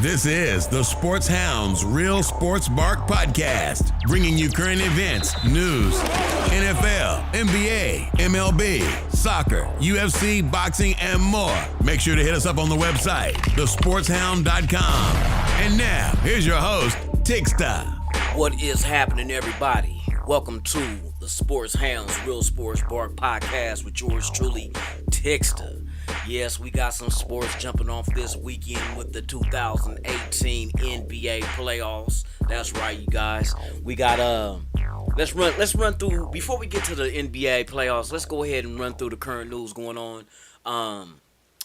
This is the Sports Hounds Real Sports Bark Podcast, bringing you current events, news, NFL, NBA, MLB, soccer, UFC, boxing, and more. Make sure to hit us up on the website, thesportshound.com. And now, here's your host, Tigsta. What is happening, everybody? Welcome to the Sports Hounds Real Sports Bark Podcast with yours truly, Tigsta. Yes, we got some sports jumping off this weekend with the 2018 NBA playoffs. That's right, you guys. We got let's run through before we get to the NBA playoffs. Let's go ahead and run through the current news going on.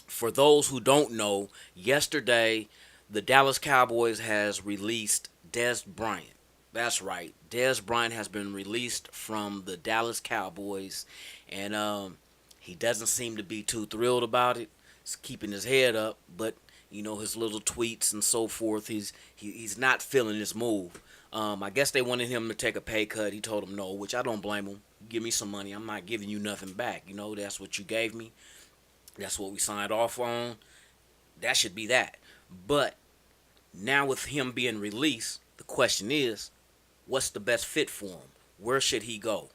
For those who don't know, yesterday the Dallas Cowboys has released Dez Bryant. That's right. Dez Bryant has been released from the Dallas Cowboys, and he doesn't seem to be too thrilled about it. He's keeping his head up, but you know, his little tweets and so forth, he's not feeling this move. I guess they wanted him to take a pay cut. He told them no, which I don't blame him. Give me some money. I'm not giving you nothing back. You know, that's what you gave me. That's what we signed off on. That should be that. But now with him being released, the question is, what's the best fit for him? Where should he go?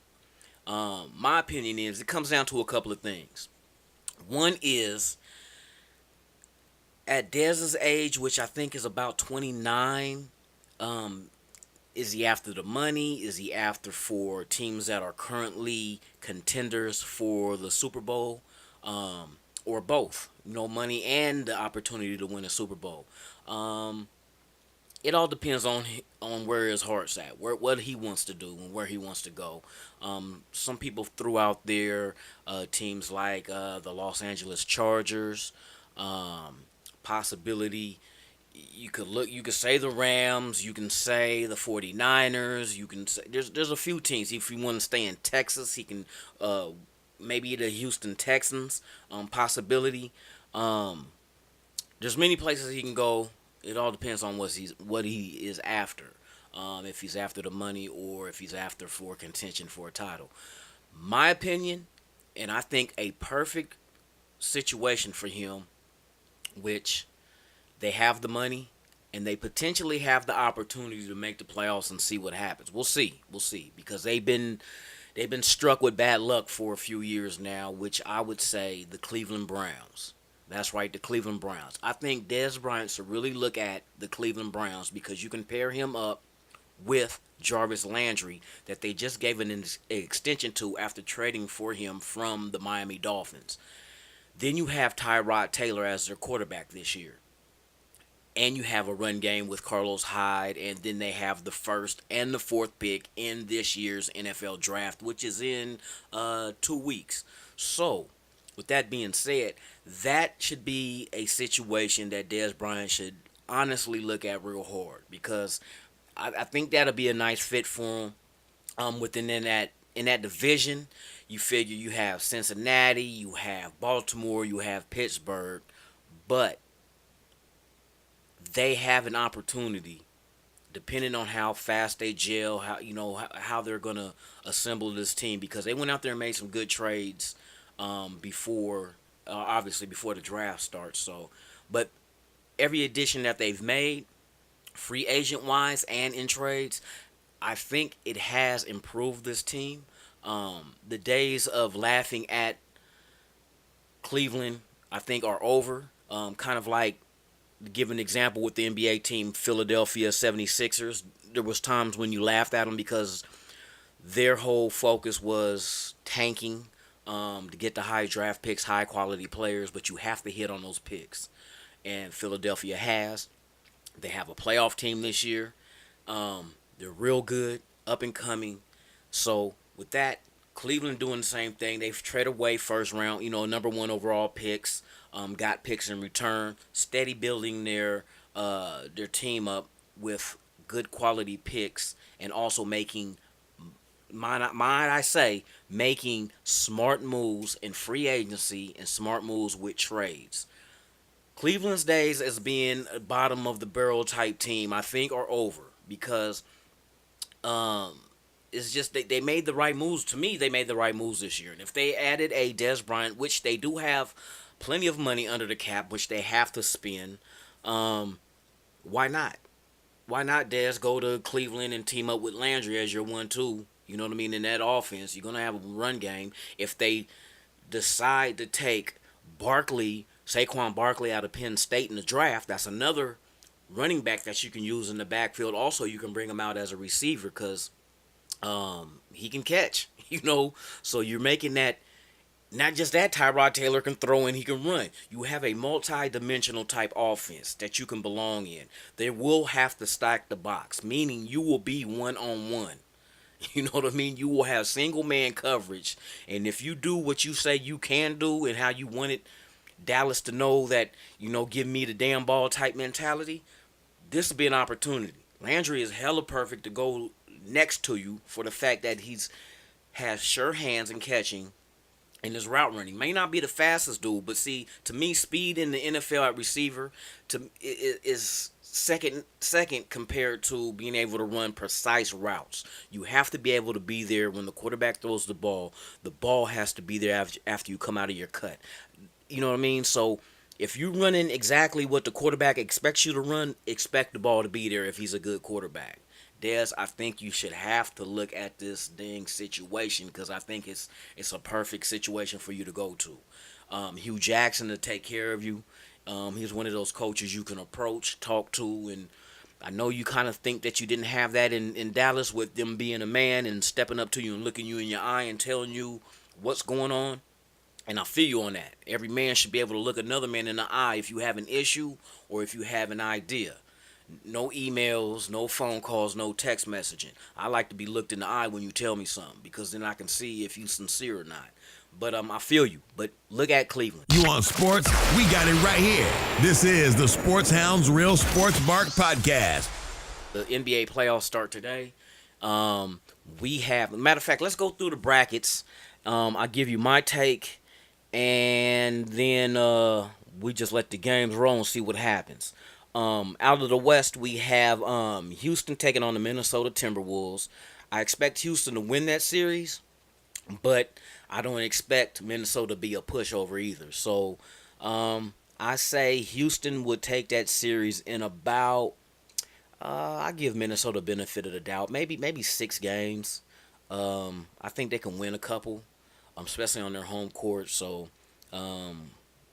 My opinion is it comes down to a couple of things. One is, at Dez's age, which I think is about 29, is he after the money? Is he after for teams that are currently contenders for the Super Bowl? Or both, you know, money and the opportunity to win a Super Bowl. It all depends on where his heart's at, what he wants to do and where he wants to go. Some people threw out there teams like the Los Angeles Chargers, possibility. You could say the Rams, you can say the 49ers, you can say there's a few teams. If you want to stay in Texas, he can maybe the Houston Texans, possibility. There's many places he can go. It all depends on what he is after. If he's after the money or if he's after for contention for a title. My opinion, and I think a perfect situation for him, which they have the money and they potentially have the opportunity to make the playoffs and see what happens. We'll see, because they've been struck with bad luck for a few years now, which I would say the Cleveland Browns. That's right, the Cleveland Browns. I think Dez Bryant should really look at the Cleveland Browns because you can pair him up with Jarvis Landry that they just gave an extension to after trading for him from the Miami Dolphins. Then you have Tyrod Taylor as their quarterback this year. And you have a run game with Carlos Hyde, and then they have the first and the fourth pick in this year's NFL draft, which is in 2 weeks. So, with that being said, that should be a situation that Dez Bryant should honestly look at real hard because I think that'll be a nice fit for him. Within in that division, you figure you have Cincinnati, you have Baltimore, you have Pittsburgh, but they have an opportunity, depending on how fast they gel, how they're gonna assemble this team, because they went out there and made some good trades before the draft starts. So, but every addition that they've made, free agent wise and in trades, I think it has improved this team. The days of laughing at Cleveland, I think, are over. Kind of like, to give an example with the NBA team, Philadelphia 76ers, there was times when you laughed at them because their whole focus was tanking to get the high draft picks, high quality players, but you have to hit on those picks. And Philadelphia has. They have a playoff team this year. They're real good, up and coming. So with that, Cleveland doing the same thing. They've traded away first round, number 1 overall picks. Got picks in return. Steady building their team up with good quality picks, and also making, making smart moves in free agency and smart moves with trades. Cleveland's days as being a bottom of the barrel type team, I think, are over because it's just they made the right moves. To me, they made the right moves this year. And if they added a Dez Bryant, which they do have plenty of money under the cap, which they have to spend, Why not? Why not, Dez, go to Cleveland and team up with Landry as your 1-2? You know what I mean? In that offense, you're going to have a run game. If they decide to take Saquon Barkley out of Penn State in the draft, that's another running back that you can use in the backfield. Also, you can bring him out as a receiver because he can catch, So you're making that. Not just that, Tyrod Taylor can throw and he can run. You have a multi-dimensional type offense that you can belong in. They will have to stack the box, meaning you will be one-on-one. You know what I mean? You will have single man coverage. And if you do what you say you can do and how you wanted Dallas to know that, give me the damn ball type mentality, this will be an opportunity. Landry is hella perfect to go next to you for the fact that has sure hands in catching and his route running. May not be the fastest dude, but see, to me, speed in the NFL at receiver is second compared to being able to run precise routes. You have to be able to be there when the quarterback throws the ball. The ball has to be there after you come out of your cut. You know what I mean? So if you're running exactly what the quarterback expects you to run, expect the ball to be there if he's a good quarterback. Des, I think you should have to look at this dang situation because I think it's a perfect situation for you to go to. Hugh Jackson to take care of you. He's one of those coaches you can approach, talk to, and I know you kind of think that you didn't have that in Dallas with them being a man and stepping up to you and looking you in your eye and telling you what's going on. And I feel you on that. Every man should be able to look another man in the eye if you have an issue or if you have an idea. No emails, no phone calls, no text messaging. I like to be looked in the eye when you tell me something because then I can see if you sincere or not. But I feel you. But look at Cleveland. You want sports? We got it right here. This is the Sports Hounds Real Sports Bark Podcast. The NBA playoffs start today. We have, matter of fact, let's go through the brackets. I'll give you my take, and then we just let the games roll and see what happens. Out of the West, we have Houston taking on the Minnesota Timberwolves. I expect Houston to win that series, but I don't expect Minnesota to be a pushover either. So I say Houston would take that series in about, I give Minnesota benefit of the doubt, maybe 6 games. I think they can win a couple, especially on their home court. So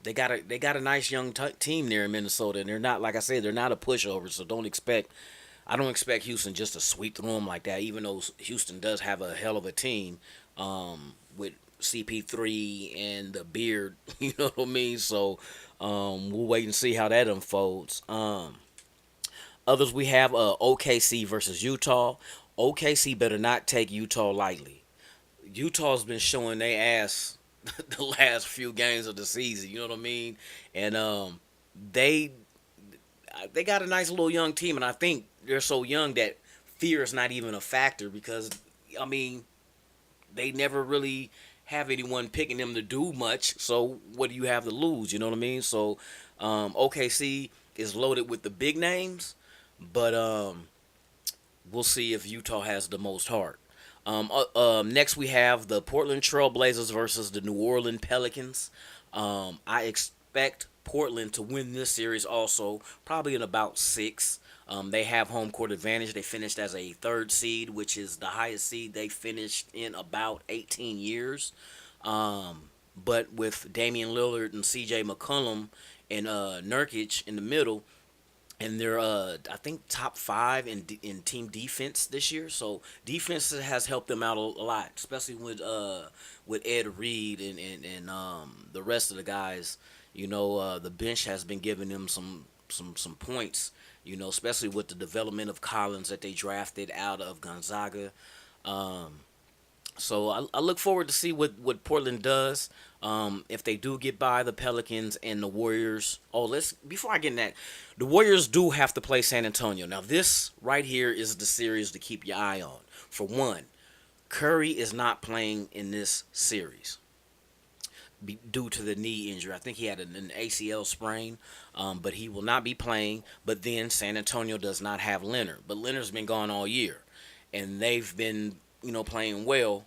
they got a nice young team there in Minnesota, and they're not, like I said, they're not a pushover. So I don't expect Houston just to sweep through them like that. Even though Houston does have a hell of a team with CP3 and the beard, you know what I mean. So we'll wait and see how that unfolds. Others we have OKC versus Utah. OKC better not take Utah lightly. Utah's been showing their ass the last few games of the season, you know what I mean? And they got a nice little young team, and I think they're so young that fear is not even a factor because, I mean, they never really have anyone picking them to do much, so what do you have to lose, you know what I mean? So OKC is loaded with the big names, but we'll see if Utah has the most heart. Next we have the Portland Trail Blazers versus the New Orleans Pelicans. I expect Portland to win this series also, probably in about 6. They have home court advantage. They finished as a 3rd seed, which is the highest seed they finished in about 18 years. But with Damian Lillard and C.J. McCollum and Nurkic in the middle, and they're I think top 5 in team defense this year. So defense has helped them out a lot, especially with Ed Reed and the rest of the guys. You know, the bench has been giving them some points. You know, especially with the development of Collins that they drafted out of Gonzaga. So I look forward to see what Portland does. If they do get by the Pelicans and the Warriors. Before I get in that, the Warriors do have to play San Antonio. Now this right here is the series to keep your eye on. For one, Curry is not playing in this series due to the knee injury. I think he had an ACL sprain, but he will not be playing. But then San Antonio does not have Leonard. But Leonard's been gone all year, and they've been, playing well,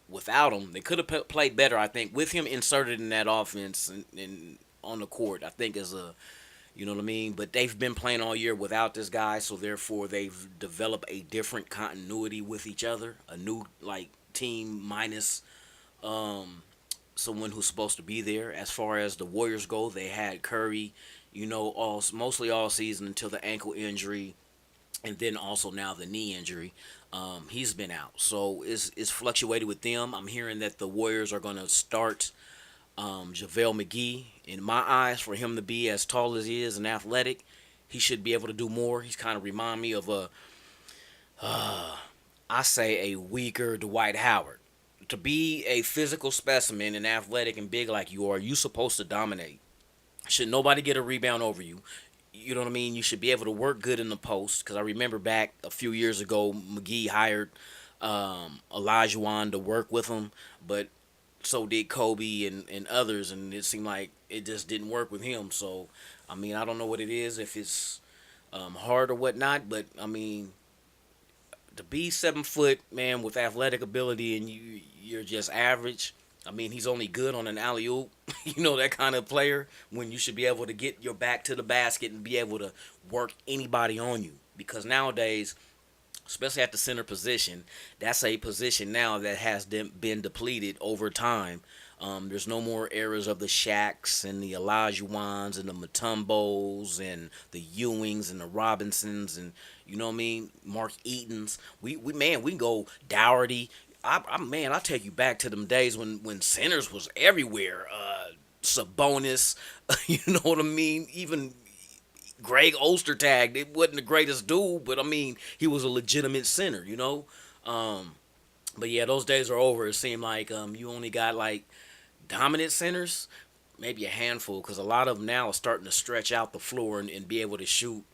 without him. They could have played better, I think, with him inserted in that offense and on the court. I think is You know what I mean? But they've been playing all year without this guy, so therefore they've developed a different continuity with each other, a new like team minus someone who's supposed to be there. As far as the Warriors go, they had Curry, all mostly all season until the ankle injury, and then also now the knee injury. He's been out, so it's fluctuated with them. I'm hearing that the Warriors are going to start JaVale McGee. In my eyes, for him to be as tall as he is and athletic, he should be able to do more. He's kind of remind me of I say a weaker Dwight Howard. To be a physical specimen and athletic and big like you supposed to dominate. Should nobody get a rebound over you? You know what I mean? You should be able to work good in the post. Because I remember back a few years ago, McGee hired Olajuwon to work with him, but so did Kobe and others, and it seemed like it just didn't work with him. So, I mean, I don't know what it is, if it's hard or whatnot, but I mean, to be 7 foot man with athletic ability and you're just average. I mean, he's only good on an alley oop, that kind of player when you should be able to get your back to the basket and be able to work anybody on you. Because nowadays, especially at the center position, that's a position now that has been depleted over time. There's no more eras of the Shaqs and the Olajuwons and the Mutombos and the Ewings and the Robinsons and you know what I mean, Mark Eatons. We can go Dougherty. I take you back to them days when centers was everywhere. Sabonis, you know what I mean. Even Greg Ostertag, it wasn't the greatest dude, but I mean he was a legitimate center. But yeah, those days are over. It seemed like you only got like dominant centers, maybe a handful, because a lot of them now are starting to stretch out the floor and be able to shoot,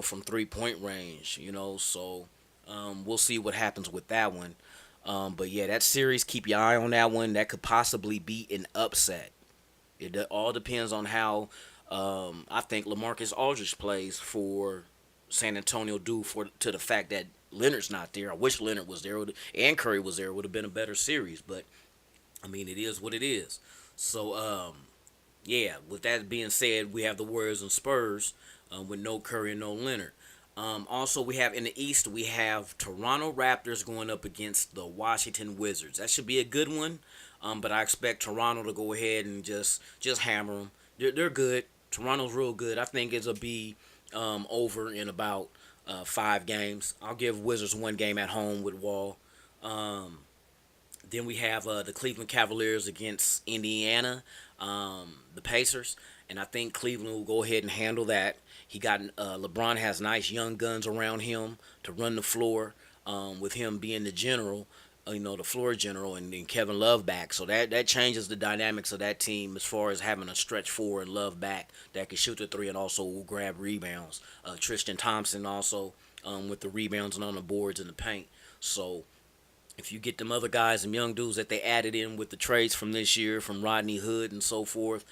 from 3-point range, So we'll see what happens with that one. But yeah, that series, keep your eye on that one. That could possibly be an upset. It all depends on how I think LaMarcus Aldridge plays for San Antonio due to the fact that Leonard's not there. I wish Leonard was there and Curry was there. It would have been a better series. But, I mean, it is what it is. So, yeah, with that being said, we have the Warriors and Spurs with no Curry and no Leonard. Also, we have in the East, we have Toronto Raptors going up against the Washington Wizards. That should be a good one, but I expect Toronto to go ahead and just hammer them. They're good. Toronto's real good. I think it'll be over in about 5 games. I'll give Wizards 1 game at home with Wall. Then we have the Cleveland Cavaliers against Indiana, the Pacers, and I think Cleveland will go ahead and handle that. He got LeBron has nice young guns around him to run the floor, with him being the general, the floor general, and then Kevin Love back. So that changes the dynamics of that team as far as having a stretch four and Love back that can shoot the three and also will grab rebounds. Tristan Thompson also with the rebounds and on the boards in the paint. So if you get them other guys, them young dudes that they added in with the trades from this year, from Rodney Hood and so forth,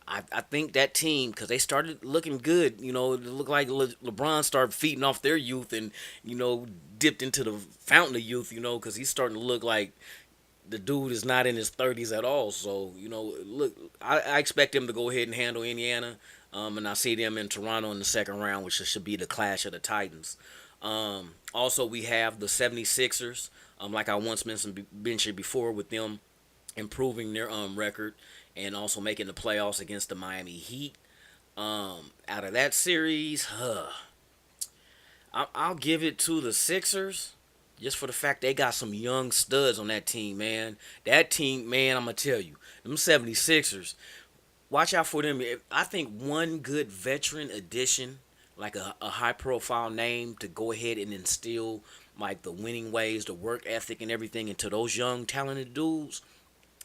I think that team, because they started looking good, it looked like LeBron started feeding off their youth and, dipped into the fountain of youth, because he's starting to look like the dude is not in his 30s at all. So, look, I expect him to go ahead and handle Indiana, and I see them in Toronto in the second round, which should be the clash of the Titans. Also, we have the 76ers, like I once mentioned before, with them improving their record and also making the playoffs against the Miami Heat. Out of that series, I'll give it to the Sixers just for the fact they got some young studs on that team, man. That team, man, I'm going to tell you, them 76ers, watch out for them. I think one good veteran addition, like a high-profile name to go ahead and instill like the winning ways, the work ethic and everything into those young, talented dudes,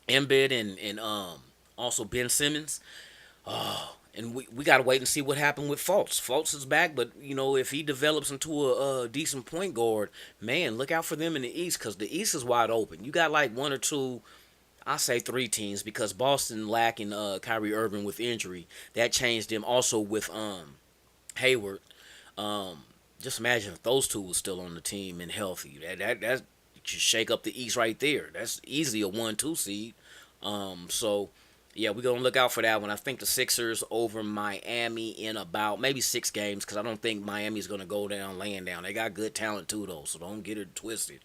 Embiid and also Ben Simmons. And we got to wait and see what happened with Fultz. Fultz is back, but, if he develops into a decent point guard, man, look out for them in the East, because the East is wide open. You got like 1 or 2, I say 3 teams, because Boston lacking Kyrie Irving with injury. That changed them also with Hayward. Just imagine if those two were still on the team and healthy. That should shake up the East right there. That's easily a 1-2 seed. So Yeah, we're going to look out for that one. I think the Sixers over Miami in about maybe 6 games because I don't think Miami's going to go down laying down. They got good talent too, though, so don't get it twisted.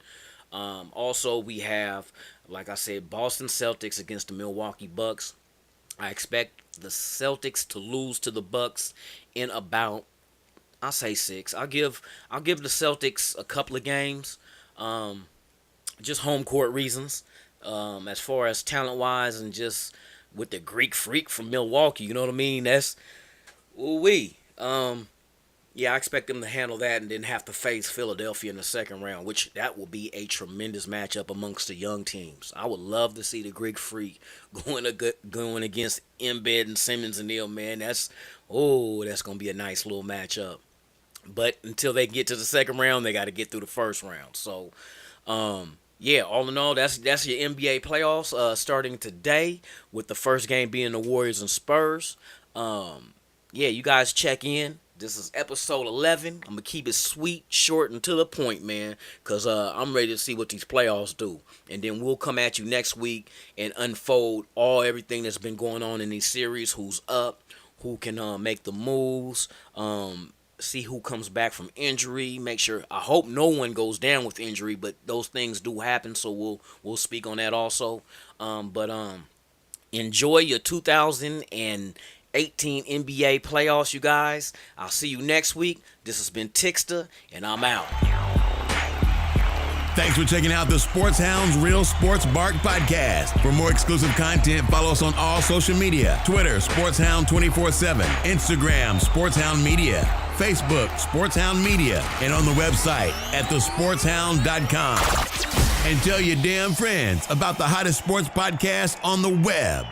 Also, we have, like I said, Boston Celtics against the Milwaukee Bucks. I expect the Celtics to lose to the Bucks in about, I'll say 6. I'll give the Celtics a couple of games, just home court reasons. As far as talent wise and just with the Greek freak from Milwaukee, you know what I mean? That's ooh-wee. Yeah, I expect them to handle that and then have to face Philadelphia in the second round, which that will be a tremendous matchup amongst the young teams. I would love to see the Greek Freak going against Embiid and Simmons and Neal, man. That's going to be a nice little matchup. But until they get to the second round, they got to get through the first round. So, yeah, all in all, that's your NBA playoffs starting today with the first game being the Warriors and Spurs. Yeah, you guys check in. This is episode 11. I'm going to keep it sweet, short, and to the point, man, because I'm ready to see what these playoffs do. And then we'll come at you next week and unfold everything that's been going on in these series, who's up, who can make the moves, see who comes back from injury, make sure, I hope no one goes down with injury, but those things do happen, so we'll speak on that also. But enjoy your 2018 NBA playoffs, you guys. I'll see you next week. This has been Tixter, and I'm out. Thanks for checking out the Sports Hounds Real Sports Bark podcast. For more exclusive content, follow us on all social media. Twitter, SportsHound 24/7. Instagram, SportsHound Media. Facebook, SportsHound Media. And on the website at thesportshound.com. And tell your damn friends about the hottest sports podcast on the web.